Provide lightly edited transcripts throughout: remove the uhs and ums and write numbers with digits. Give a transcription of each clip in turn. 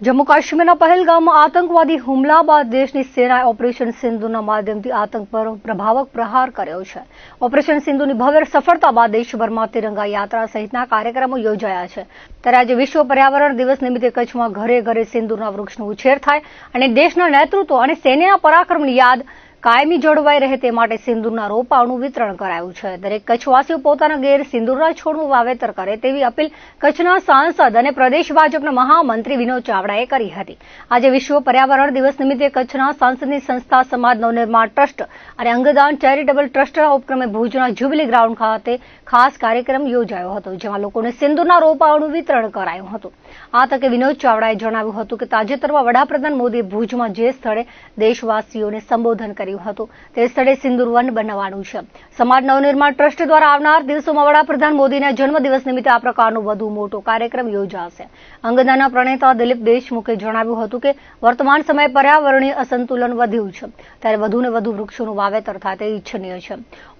જમ્મુ કાશ્મીરના પહેલગામમાં આતંકવાદી હુમલા બાદ દેશની સેનાએ ઓપરેશન સિંધુના માધ્યમથી આતંક પર પ્રભાવક પ્રહાર કર્યો છે. ઓપરેશન સિંધુની ભવ્ય સફળતા બાદ દેશભરમાં તિરંગા યાત્રા સહિતના કાર્યક્રમો યોજાયા છે. ત્યારે આજે વિશ્વ પર્યાવરણ દિવસ નિમિત્તે કચ્છમાં ઘરે ઘરે સિંદૂરના વૃક્ષનો ઉછેર થાય અને દેશના નેતૃત્વ અને સૈન્યના પરાક્રમની યાદ કાયમી જળવાઈ રહે તે માટે સિંદૂરના રોપાઓનું વિતરણ કરાયું છે. દરેક કચ્છવાસીઓ પોતાના ઘેર સિંદૂરના છોડનું વાવેતર કરે તેવી અપીલ કચ્છના સાંસદ અને પ્રદેશ ભાજપના મહામંત્રી વિનોદ ચાવડાએ કરી હતી. આજે વિશ્વ પર્યાવરણ દિવસ નિમિત્તે કચ્છના સાંસદની સંસ્થા સમાજ નવનિર્માણ ટ્રસ્ટ અને અંગદાન ચેરિટેબલ ટ્રસ્ટના ઉપક્રમે ભુજના જ્યુબિલી ગ્રાઉન્ડ ખાતે ખાસ કાર્યક્રમ યોજાયો હતો, જેમાં લોકોને સિંદૂરના રોપાઓનું વિતરણ કરાયું હતું. આ તકે વિનોદ ચાવડાએ જણાવ્યું હતું કે તાજેતરમાં વડાપ્રધાન મોદીએ ભુજમાં જે સ્થળે દેશવાસીઓને સંબોધન કર્યું હતું તે સ્થળે સિંદૂર વન બનાવવાનું છે. સમાજ નવનિર્માણ ટ્રસ્ટ દ્વારા આવનાર દિવસોમાં વડાપ્રધાન મોદીના જન્મદિવસ નિમિત્તે આ પ્રકારનો વધુ મોટો કાર્યક્રમ યોજાશે. અંગદાનના પ્રણેતા દિલીપ દેશમુખે જણાવ્યું હતું કે વર્તમાન સમયે પર્યાવરણીય અસંતુલન વધ્યું છે, ત્યારે વધુને વધુ વૃક્ષોનું વાવેતર થાય તે ઇચ્છનીય છે.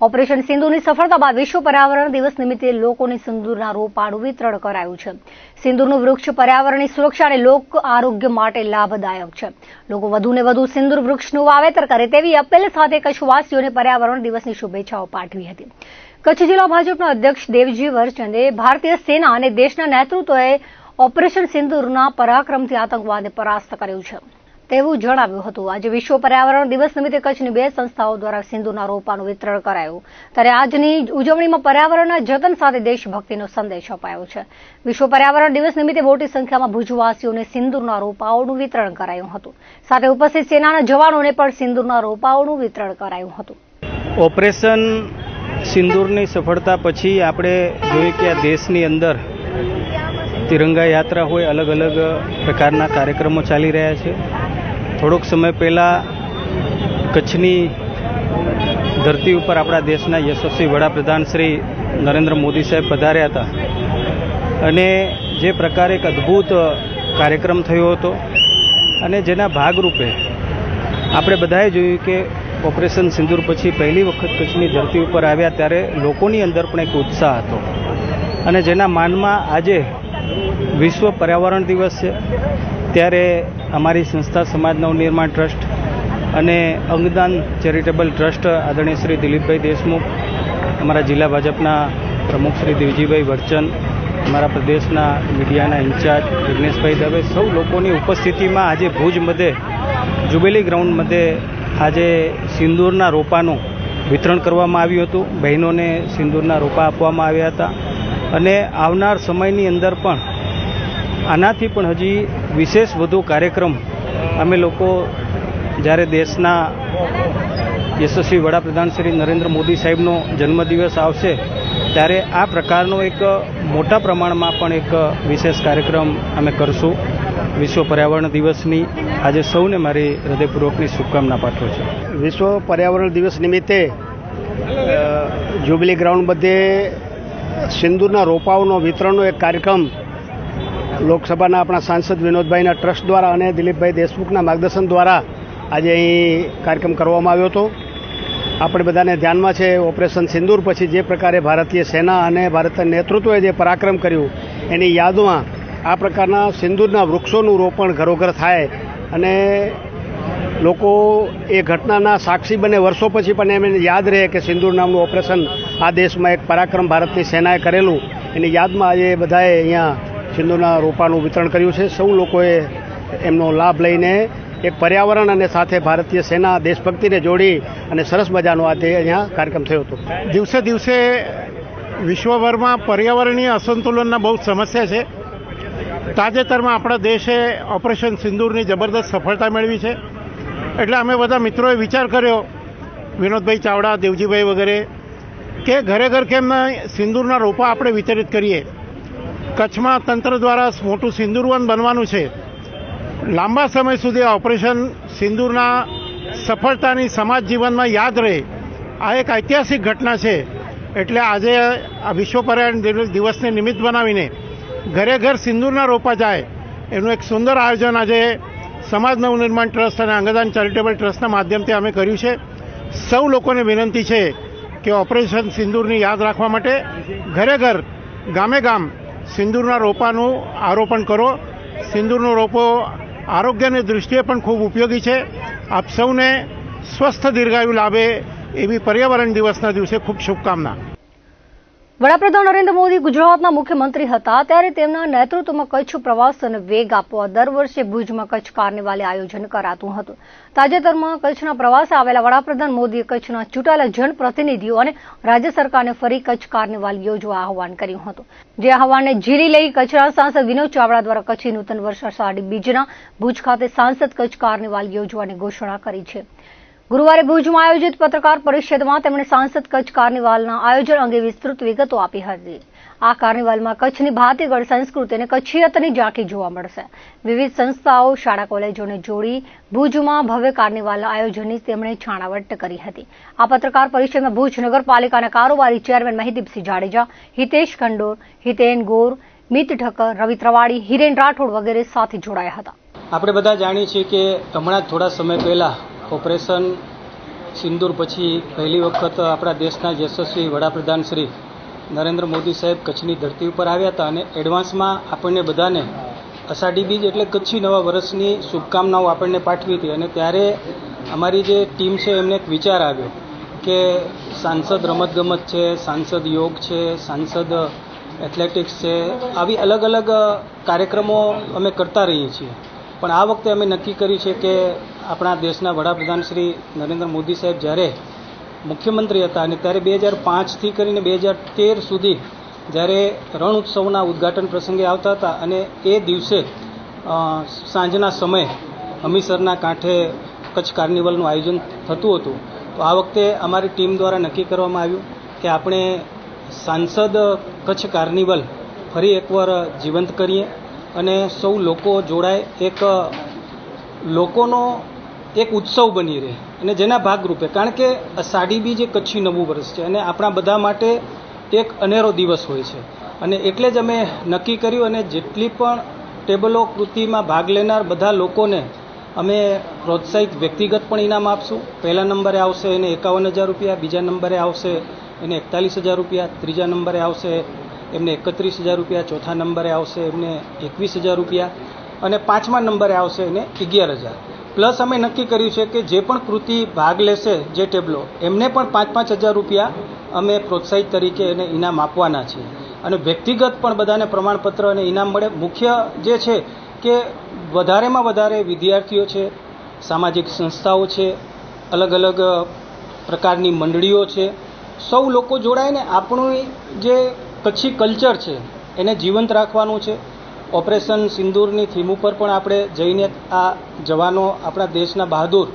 ઓપરેશન સિંધુની સફળતા બાદ વિશ્વ પર્યાવરણ દિવસ નિમિત્તે લોકોને સિંદૂરના રોપાનું વિતરણ કરાયું છે. સિંદૂરનું વૃક્ષ પર્યાવરણની સુરક્ષા અને લોક આરોગ્ય માટે લાભદાયક છે. લોકો વધુને વધુ સિંદૂર વૃક્ષનું વાવેતર કરે તેવી અપીલ સાથે કચ્છવાસીઓને પર્યાવરણ દિવસની શુભેચ્છાઓ પાઠવી હતી. કચ્છ જિલ્લા ભાજપના અધ્યક્ષ દેવજી વરચંદે ભારતીય સેના અને દેશના નેતૃત્વએ ઓપરેશન સિંદૂરના પરાક્રમથી આતંકવાદને પરાસ્ત કર્યું છે તેવું જણાવ્યું હતું. આજે વિશ્વ પર્યાવરણ દિવસ નિમિત્તે કચ્છની 2 સંસ્થાઓ દ્વારા સિંદૂરના રોપાનું વિતરણ કરાયું. ત્યારે આજની ઉજવણીમાં પર્યાવરણના જતન સાથે દેશભક્તિનો સંદેશ અપાયો છે. વિશ્વ પર્યાવરણ દિવસ નિમિત્તે મોટી સંખ્યામાં ભુજવાસીઓને સિંદૂરના રોપાઓનું વિતરણ કરાયું હતું. સાથે ઉપસ્થિત સેનાના જવાનોને પણ સિંદૂરના રોપાઓનું વિતરણ કરાયું હતું. ઓપરેશન સિંદૂરની સફળતા પછી આપણે જોઈએ કે આ દેશની અંદર તિરંગા યાત્રા હોય, અલગ અલગ પ્રકારના કાર્યક્રમો ચાલી રહ્યા છે. થોડોક સમય પહેલાં કચ્છની ધરતી ઉપર આપણા દેશના યશસ્વી વડાપ્રધાન શ્રી નરેન્દ્ર મોદી સાહેબ પધાર્યા હતા અને જે પ્રકારે એક અદ્ભુત કાર્યક્રમ થયો હતો અને જેના ભાગરૂપે આપણે બધાએ જોયું કે ઓપરેશન સિંદૂર પછી પહેલી વખત કચ્છની ધરતી ઉપર આવ્યા ત્યારે લોકોની અંદર પણ એક ઉત્સાહ હતો અને જેના માનમાં આજે વિશ્વ પર્યાવરણ દિવસ છે. ત્યારે અમારી સંસ્થા સમાજ નવનિર્માણ ટ્રસ્ટ અને અંગદાન ચેરિટેબલ ટ્રસ્ટ આદરણીય શ્રી દિલીપભાઈ દેશમુખ, અમારા જિલ્લા ભાજપના પ્રમુખ શ્રી દેવજીભાઈ વરચંદ, અમારા પ્રદેશના મીડિયાના ઇન્ચાર્જ વિઘ્નેશભાઈ દવે, સૌ લોકોની ઉપસ્થિતિમાં આજે ભુજ મધ્યે જ્યુબિલી ગ્રાઉન્ડ મધ્યે આજે સિંદૂરના રોપાનું વિતરણ કરવામાં આવ્યું હતું. બહેનોને સિંદૂરના રોપા આપવામાં આવ્યા હતા અને આવનાર સમયની અંદર પણ આનાથી પણ હજી વિશેષ વધુ કાર્યક્રમ અમે લોકો જ્યારે દેશના યશસ્વી વડાપ્રધાન શ્રી નરેન્દ્ર મોદી સાહેબનો જન્મદિવસ આવશે ત્યારે આ પ્રકારનો એક મોટા પ્રમાણમાં પણ એક વિશેષ કાર્યક્રમ અમે કરશું. વિશ્વ પર્યાવરણ દિવસની આજે સૌને મારી હૃદયપૂર્વકની શુભકામના પાઠવું છું. વિશ્વ પર્યાવરણ દિવસ નિમિત્તે જ્યુબિલી ગ્રાઉન્ડ મધ્યે સિંદૂરના રોપાઓનો વિતરણનો એક કાર્યક્રમ લોકસભાના આપણા સાંસદ વિનોદભાઈના ટ્રસ્ટ દ્વારા અને દિલીપભાઈ દેશમુખના માર્ગદર્શન દ્વારા આજે અહીં કાર્યક્રમ કરવામાં આવ્યો હતો. આપણે બધાને ધ્યાનમાં છે ઓપરેશન સિંદૂર પછી જે પ્રકારે ભારતીય સેના અને ભારતીય નેતૃત્વએ જે પરાક્રમ કર્યું એની યાદમાં આ પ્રકારના સિંદૂરના વૃક્ષોનું રોપણ ઘરોઘર થાય અને લોકો એ ઘટનાના સાક્ષી બને વર્ષો પછી પણ એમને યાદ રહે કે સિંદૂર નામનું ઓપરેશન આ દેશમાં એક પરાક્રમ ભારતની સેનાએ કરેલું, એની યાદમાં આજે બધાએ અહીંયા સિંદૂરના રોપાનું વિતરણ કર્યું છે. સૌ લોકોએ એમનો લાભ લઈને એક પર્યાવરણ અને સાથે ભારતીય સેના દેશભક્તિને જોડી અને સરસ મજાનો આજે અહીંયા કાર્યક્રમ થયો હતો. દિવસે દિવસે વિશ્વભરમાં પર્યાવરણીય અસંતુલનના બહુ સમસ્યા છે. તાજેતરમાં આપણા દેશે ઓપરેશન સિંદૂરની જબરદસ્ત સફળતા મેળવી છે. એટલે અમે બધા મિત્રોએ વિચાર કર્યો, વિનોદભાઈ ચાવડા, દેવજીભાઈ વગેરે, કે ઘરે ઘર કેમ સિંદૂરના રોપા આપણે વિતરિત કરીએ. કચ્છમાં તંત્ર દ્વારા મોટું સિંદૂરવન બનવાનું છે. લાંબા સમય સુધી ઓપરેશન સિંદૂરના સફળતાની સમાજ જીવનમાં યાદ રહે, આ એક ઐતિહાસિક ઘટના છે. એટલે આજે આ વિશ્વ પર્યાવરણ દિવસને નિમિત્ત બનાવીને ઘરે ઘર સિંદૂરના રોપા જાય એનું એક સુંદર આયોજન આજે સમાજ નવનિર્માણ ટ્રસ્ટ અને અંગદાન ચેરિટેબલ ટ્રસ્ટના માધ્યમથી અમે કર્યું છે. સૌ લોકોને વિનંતી છે કે ઓપરેશન સિંદૂરની યાદ રાખવા માટે ઘરે ઘર, ગામે ગામ સિંદૂરના રોપાનું આરોપણ કરો. સિંદૂરનો રોપો આરોગ્યની દૃષ્ટિએ પણ ખૂબ ઉપયોગી છે. આપ સૌને સ્વસ્થ દીર્ઘાયુ લાભે એવી પર્યાવરણ દિવસના દિવસે ખૂબ શુભકામના. વડાપ્રધાન નરેન્દ્ર મોદી ગુજરાતના મુખ્યમંત્રી હતા ત્યારે તેમના નેતૃત્વમાં કચ્છ પ્રવાસનને વેગ આપવા દર વર્ષે ભુજમાં કચ્છ કાર્નિવાલે આયોજન કરાતું હતું. તાજેતરમાં કચ્છના પ્રવાસે આવેલા વડાપ્રધાન મોદીએ કચ્છના ચૂંટાયેલા જનપ્રતિનિધિઓ અને રાજ્ય સરકારને ફરી કચ્છ કાર્નિવાલ યોજવા આહવાન કર્યું હતું. જે આહવાનને ઝીલી લઈ કચ્છના સાંસદ વિનોદ ચાવડા દ્વારા કચ્છી નૂતન વર્ષ અષાઢી બીજના ભુજ ખાતે સાંસદ કચ્છ કાર્નિવાલ યોજવાની ઘોષણા કરી છે. ગુરુવારે ભુજમાં આયોજિત પત્રકાર પરિષદમાં તેમણે સાંસદ કચ્છ કાર્નિવાલના આયોજન અંગે વિસ્તૃત વિગતો આપી હતી. આ કાર્નિવાલમાં કચ્છની ભાતીગળ સંસ્કૃતિ અને કચ્છિયતની ઝાંખી જોવા મળશે. વિવિધ સંસ્થાઓ, શાળા કોલેજોને જોડી ભુજમાં ભવ્ય કાર્નિવાલના આયોજનની તેમણે છાણાવટ કરી હતી. આ પત્રકાર પરિષદમાં ભુજ નગરપાલિકાના કારોબારી ચેરમેન મહિદીપસિંહ જાડેજા, હિતેશ ખંડોર, હિતેન ગોર, મિત ઠક્કર, રવિ ત્રવાડી, હિરેન રાઠોડ વગેરે સાથે જોડાયા હતા. આપણે બધા જાણીએ છીએ કે હમણાં જ થોડા સમય પહેલા ઓપરેશન સિંદૂર પછી પહેલી વખત આપણા દેશના યશસ્વી વડાપ્રધાન શ્રી નરેન્દ્ર મોદી સાહેબ કચ્છની ધરતી ઉપર આવ્યા હતા અને એડવાન્સમાં આપણને બધાને અષાઢી બીજ એટલે કચ્છી નવા વર્ષની શુભકામનાઓ આપણને પાઠવી હતી. અને ત્યારે અમારી જે ટીમ છે એમને એક વિચાર આવ્યો કે સાંસદ રમતગમત છે, સાંસદ યોગ છે, સાંસદ એથ્લેટિક્સ છે, આવી અલગ અલગ કાર્યક્રમો અમે કરતા રહીએ છીએ. પણ આ વખતે અમે નક્કી કર્યું છે કે આપણા દેશના વડાપ્રધાન શ્રી નરેન્દ્ર મોદી સાહેબ જ્યારે મુખ્યમંત્રી હતા અને ત્યારે 2005થી કરીને 2013 સુધી જ્યારે રણ ઉત્સવના ઉદ્ઘાટન પ્રસંગે આવતા હતા અને એ દિવસે સાંજના સમયે હમીસરના કાંઠે કચ્છ કાર્નિવલનું આયોજન થતું હતું. તો આ વખતે અમારી ટીમ દ્વારા નક્કી કરવામાં આવ્યું કે આપણે સાંસદ કચ્છ કાર્નિવલ ફરી એકવાર જીવંત કરીએ અને સૌ લોકો જોડાય, એક લોકોનો એક ઉત્સવ બની રહે અને જેના ભાગરૂપે, કારણ કે અષાઢી બીજ એ કચ્છી નવું વર્ષ છે અને આપણા બધા માટે એક અનેરો દિવસ હોય છે. અને એટલે જ અમે નક્કી કર્યું અને જેટલી પણ ટેબલો કૃતિમાં ભાગ લેનાર બધા લોકોને અમે પ્રોત્સાહિત વ્યક્તિગત પણ ઇનામ આપશું. પહેલા નંબરે આવશે એને 51,000 રૂપિયા, બીજા નંબરે આવશે એને 41,000 રૂપિયા, ત્રીજા નંબરે આવશે એમને 31,000 રૂપિયા, ચોથા નંબરે આવશે એમને 21,000 રૂપિયા અને પાંચમા નંબરે આવશે એને 11,000. પ્લસ અમે નક્કી કર્યું છે કે જે પણ કૃતિ ભાગ લેશે જે ટેબલો એમને પણ 5,000 રૂપિયા અમે પ્રોત્સાહિત તરીકે એને ઇનામ આપવાના છીએ. અને વ્યક્તિગત પણ બધાને પ્રમાણપત્ર અને ઇનામ મળે. મુખ્ય જે છે કે વધારેમાં વધારે વિદ્યાર્થીઓ છે, સામાજિક સંસ્થાઓ છે, અલગ અલગ પ્રકારની મંડળીઓ છે, સૌ લોકો જોડાઈને આપણું જે કચ્છી કલ્ચર છે એને જીવંત રાખવાનું છે. ઓપરેશન સિંદૂરની થીમ ઉપર પણ આપણે જઈને આ જવાનો, આપણા દેશના બહાદુર,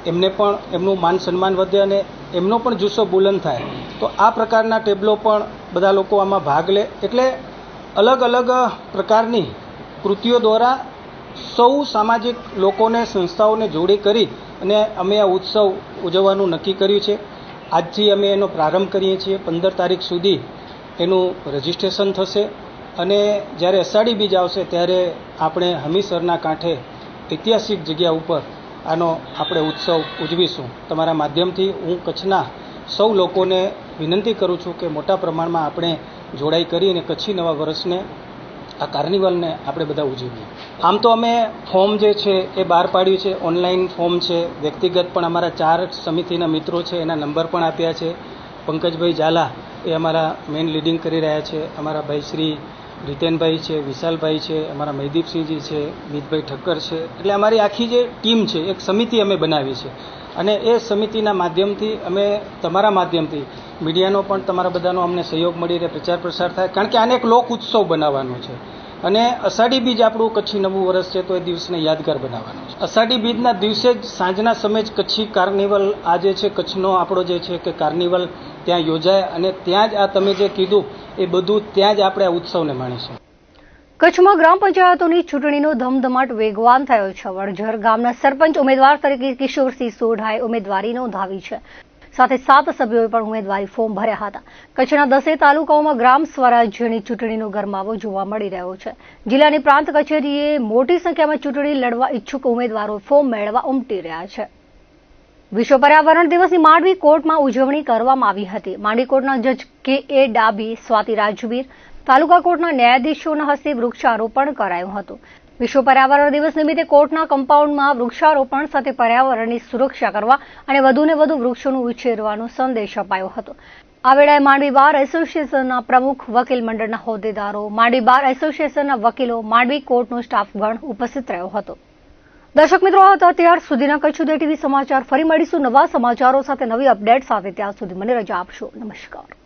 એમને પણ એમનું માન સન્માન વધે અને એમનો પણ જુસ્સો બુલંદ થાય. તો આ પ્રકારના ટેબલો પણ બધા લોકો આમાં ભાગ લે. એટલે અલગ અલગ પ્રકારની કૃતિઓ દ્વારા સૌ સામાજિક લોકોને, સંસ્થાઓને જોડી કરી અને અમે આ ઉત્સવ ઉજવવાનું નક્કી કર્યું છે. આજથી અમે એનો પ્રારંભ કરીએ છીએ. 15 તારીખ સુધી એનું રજિસ્ટ્રેશન થશે અને જ્યારે અષાઢી બીજ આવશે ત્યારે આપણે હમીસરના કાંઠે ઐતિહાસિક જગ્યા ઉપર આનો આપણે ઉત્સવ ઉજવીશું. તમારા માધ્યમથી હું કચ્છના સૌ લોકોને વિનંતી કરું છું કે મોટા પ્રમાણમાં આપણે જોડાઈ કરી અને કચ્છી નવા વર્ષને, આ કાર્નિવલને આપણે બધા ઉજવીએ. આમ તો અમે ફોર્મ જે છે એ બહાર પાડ્યું છે, ઓનલાઈન ફોર્મ છે. વ્યક્તિગત પણ અમારા 4 સમિતિના મિત્રો છે, એના નંબર પણ આપ્યા છે. પંકજભાઈ ઝાલા એ અમારા મેઇન લીડિંગ કરી રહ્યા છે. અમારા ભાઈ શ્રી રીતેનભાઈ છે, વિશાલભાઈ છે, અમારા મહિદીપસિંહજી છે, મિતભાઈ ઠક્કર છે. એટલે અમારી આખી જે ટીમ છે, એક સમિતિ અમે બનાવી છે અને એ સમિતિના માધ્યમથી અમે, તમારા માધ્યમથી, મીડિયાનો પણ તમારા બધાનો અમને સહયોગ મળી રહે, પ્રચાર પ્રસાર થાય. કારણ કે આને એક લોક ઉત્સવ બનાવવાનો છે અને અષાઢી બીજ આપણું કચ્છી નવું વર્ષ છે તો એ દિવસને યાદગાર બનાવવાનો છે. અષાઢી બીજના દિવસે જ સાંજના સમયે જ કચ્છી કાર્નિવલ, આ જે છે કચ્છનો આપણો જે છે કે કાર્નિવલ ત્યાં યોજાય અને ત્યાં જ આ તમે જે કીધું એ બધું ત્યાં જ આપણે આ ઉત્સવને માણીશું. કચ્છમાં ગ્રામ પંચાયતોની ચૂંટણીનો ધમધમાટ વેગવાન થયો છે. વડઝર ગામના સરપંચ ઉમેદવાર તરીકે કિશોરસિંહ સોઢાએ ઉમેદવારી નોંધાવી છે. સાથે 7 સભ્યોએ પણ ઉમેદવારી ફોર્મ ભર્યા હતા. કચ્છના 10 તાલુકાઓમાં ગ્રામ સ્વરાજ્યની ચૂંટણીનો ગરમાવો જોવા મળી રહ્યો છે. જિલ્લાની પ્રાંત કચેરીએ મોટી સંખ્યામાં ચૂંટણી લડવા ઈચ્છુક ઉમેદવારો ફોર્મ મેળવવા ઉમટી રહ્યા છે. વિશ્વ પર્યાવરણ દિવસની માંડવી કોર્ટમાં ઉજવણી કરવામાં આવી હતી. માંડવી કોર્ટના જજ કે.એ. ડાબી, સ્વાતિ રાજવીર, તાલુકા કોર્ટના ન્યાયાધીશોના હસ્તે વૃક્ષારોપણ કરાયું હતું. વિશ્વ પર્યાવરણ દિવસ નિમિત્તે કોર્ટના કમ્પાઉન્ડમાં વૃક્ષારોપણ સાથે પર્યાવરણની સુરક્ષા કરવા અને વધુને વધુ વૃક્ષોનું ઉછેરવાનો સંદેશ અપાયો હતો. આ વેળાએ માંડવી બાર એસોસિએશનના પ્રમુખ, વકીલ મંડળના હોદ્દેદારો, માંડવી બાર એસોસિએશનના વકીલો, માંડવી કોર્ટનો સ્ટાફગણ ઉપસ્થિત રહ્યો હતો. દર્શક મિત્રો, આ હતા ત્યાર સુધીના કચ્છ ઉદય ટીવી સમાચાર. ફરી મળીશું નવા સમાચારો સાથે, નવી અપડેટ સાથે. ત્યાં સુધી મને રજા આપશો. નમસ્કાર.